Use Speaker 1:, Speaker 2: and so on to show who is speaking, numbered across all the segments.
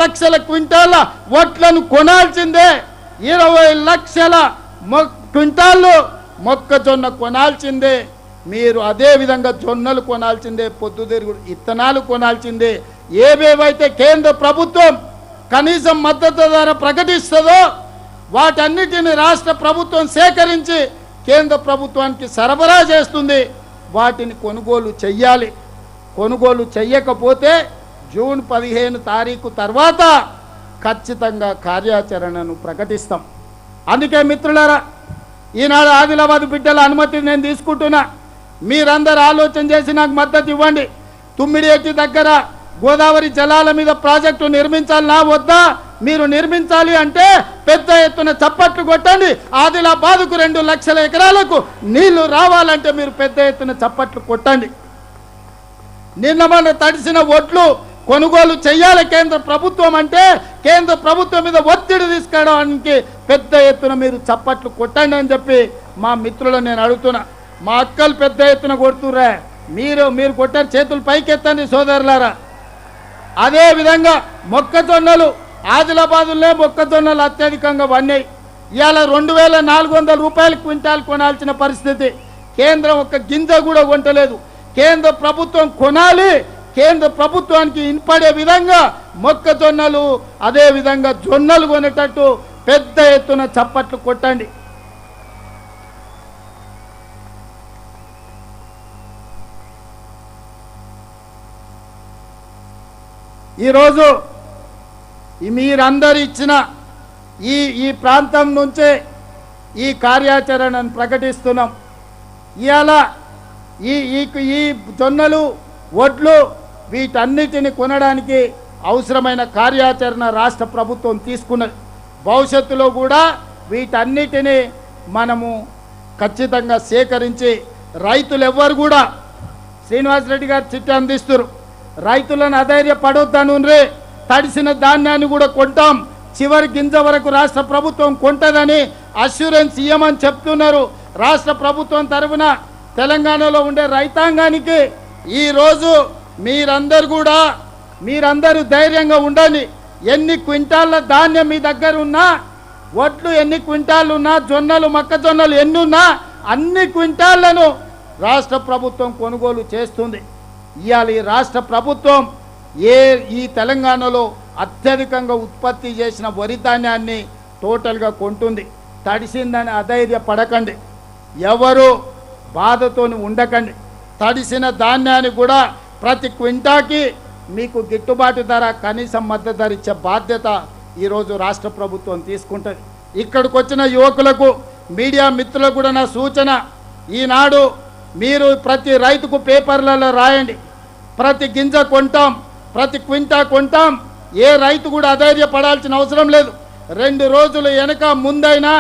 Speaker 1: లక్షల క్వింటాల వడ్లను కొనాల్సిందే, 20 లక్షల క్వింటాళ్ళు మొక్కజొన్న కొనాల్సిందే, మీరు అదే విధంగా జొన్నలు కొనాల్సిందే, పొద్దుతిరుగుడు ఇత్తనాలు కొనాల్సిందే. ఏవేవైతే కేంద్ర ప్రభుత్వం కనీసం మద్దతు ధర ప్రకటిస్తుందో వాటన్నిటిని రాష్ట్ర ప్రభుత్వం సేకరించి కేంద్ర ప్రభుత్వానికి సరఫరా చేస్తుంది. వాటిని కొనుగోలు చెయ్యాలి. కొనుగోలు చెయ్యకపోతే జూన్ 15 తారీఖు తర్వాత ఖచ్చితంగా కార్యాచరణను ప్రకటిస్తాం. అందుకే మిత్రులారా, ఈనాడు ఆదిలాబాద్ బిడ్డల అనుమతిని నేను తీసుకుంటున్నా. మీరందరూ ఆలోచన చేసి నాకు మద్దతు ఇవ్వండి. తుమ్మిడిఎట్టి దగ్గర గోదావరి జలాల మీద ప్రాజెక్టు నిర్మించాలనా వద్దా? మీరు నిర్మించాలి అంటే పెద్ద ఎత్తున చప్పట్లు కొట్టండి. ఆదిలాబాద్కు 2 లక్షల ఎకరాలకు నీళ్లు రావాలంటే మీరు పెద్ద ఎత్తున చప్పట్లు కొట్టండి. నిన్న మన తడిసిన ఒడ్లు కొనుగోలు చేయాలి కేంద్ర ప్రభుత్వం అంటే కేంద్ర ప్రభుత్వం మీద ఒత్తిడి తీసుకురావడానికి పెద్ద ఎత్తున మీరు చప్పట్లు కొట్టండి అని చెప్పి మా మిత్రులను నేను అడుగుతున్నా. మా అక్కలు పెద్ద ఎత్తున కొడుతుర్రా, మీరు కొట్టారు, చేతులు పైకెత్తండి సోదరులారా. అదేవిధంగా మొక్కజొన్నలు ఆదిలాబాదులో మొక్కజొన్నలు అత్యధికంగా వన్నాయి. ఇవాళ 2400 రూపాయలు క్వింటాల్ కొనాల్సిన పరిస్థితి. కేంద్రం ఒక్క గింజ కూడా కొంటలేదు. కేంద్ర ప్రభుత్వం కొనాలి. కేంద్ర ప్రభుత్వానికి ఇన్పడే విధంగా మొక్కజొన్నలు అదేవిధంగా జొన్నలు కొనేటట్టు పెద్ద ఎత్తున చప్పట్లు కొట్టండి. ఈరోజు మీరందరూ ఇచ్చిన ఈ ప్రాంతం నుంచే ఈ కార్యాచరణను ప్రకటిస్తున్నాం. ఇవాళ ఈ జొన్నలు వడ్లు వీటన్నిటిని కొనడానికి అవసరమైన కార్యాచరణ రాష్ట్ర ప్రభుత్వం తీసుకున్నది. భవిష్యత్తులో కూడా వీటన్నిటిని మనము ఖచ్చితంగా సేకరించి రైతులు ఎవ్వరు కూడా శ్రీనివాసరెడ్డి గారు చిట్టి అందిస్తారు. రైతులను అధైర్యపడొద్దనుండ్రి, తడిసిన ధాన్యాన్ని కూడా కొంటాం, చివరి గింజ వరకు రాష్ట్ర ప్రభుత్వం కొంటదని అష్యూరెన్స్ ఇవ్వమని చెప్తున్నారు. రాష్ట్ర ప్రభుత్వం తరఫున తెలంగాణలో ఉండే రైతాంగానికి ఈరోజు మీరందరూ ధైర్యంగా ఉండండి. ఎన్ని క్వింటాళ్ళ ధాన్యం మీ దగ్గర ఉన్నా, వడ్లు ఎన్ని క్వింటాళ్ళు ఉన్నా, జొన్నలు మొక్కజొన్నలు ఎన్ని ఉన్నా అన్ని క్వింటాళ్లను రాష్ట్ర ప్రభుత్వం కొనుగోలు చేస్తుంది. ఇవాళ ఈ రాష్ట్ర ప్రభుత్వం ఈ తెలంగాణలో అత్యధికంగా ఉత్పత్తి చేసిన వరి ధాన్యాన్ని టోటల్గా కొంటుంది. తడిసిందని అధైర్యపడకండి, ఎవరు బాధతోని ఉండకండి. తడిసిన ధాన్యాన్ని కూడా ప్రతి క్వింటాకి మీకు గిట్టుబాటు ధర, కనీసం మద్దతు ధర ఇచ్చే బాధ్యత ఈరోజు రాష్ట్ర ప్రభుత్వం తీసుకుంటుంది. ఇక్కడికి వచ్చిన యువకులకు, మీడియా మిత్రులకు కూడా నా సూచన, ఈనాడు మీరు ప్రతి రైతుకు పేపర్లలో రాయండి, ప్రతి గింజ కొంటాం, ప్రతి క్వింటా కొంటాం. ఏ రైతు కూడా అధైర్యపడాల్సిన అవసరం లేదు. 2 రోజులు వెనక ముందైనా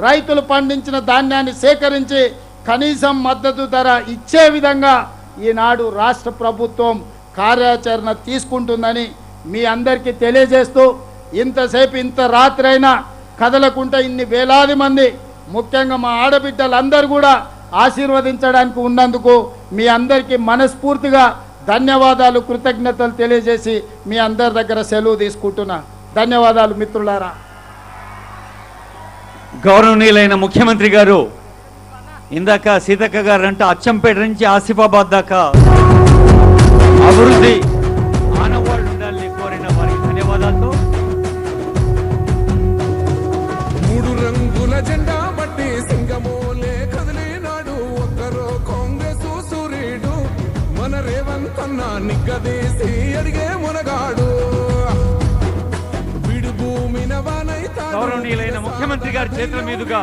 Speaker 1: రైతులు పండించిన ధాన్యాన్ని సేకరించి కనీసం మద్దతు ధర ఇచ్చే విధంగా ఈనాడు రాష్ట్ర ప్రభుత్వం కార్యాచరణ తీసుకుంటుందని మీ అందరికీ తెలియజేస్తూ, ఇంతసేపు ఇంత రాత్రైనా కదలకుండా ఇన్ని వేలాది మంది, ముఖ్యంగా మా ఆడబిడ్డలందరూ కూడా ఆశీర్వదించడానికి ఉన్నందుకు మీ అందరికీ మనస్ఫూర్తిగా ధన్యవాదాలు, కృతజ్ఞతలు తెలియజేసి మీ అందరి దగ్గర సెలవు తీసుకుంటున్నా. ధన్యవాదాలు మిత్రులారా.
Speaker 2: గౌరవనీయులైన ముఖ్యమంత్రి గారు, ఇందాక సీతక్క గారు అంటే అచ్చంపేట నుంచి ఆసిఫాబాద్ దాకా అభివృద్ధి ఆనవాళ్ళు ఉండాలని కోరిన వారికి ధన్యవాదాలతో
Speaker 3: 3 రంగుల జెండా బట్టి సింగమోలే కదిలినాడు ఒక్కరో కాంగ్రెస్ సూర్యుడు మన రేవంత్ అన్న నిగ్గదీసి అడిగే మునగాడు విడు భూమిన వానైతా.
Speaker 2: గౌరవనీయులైన ముఖ్యమంత్రి గారి చేతుల మీదుగా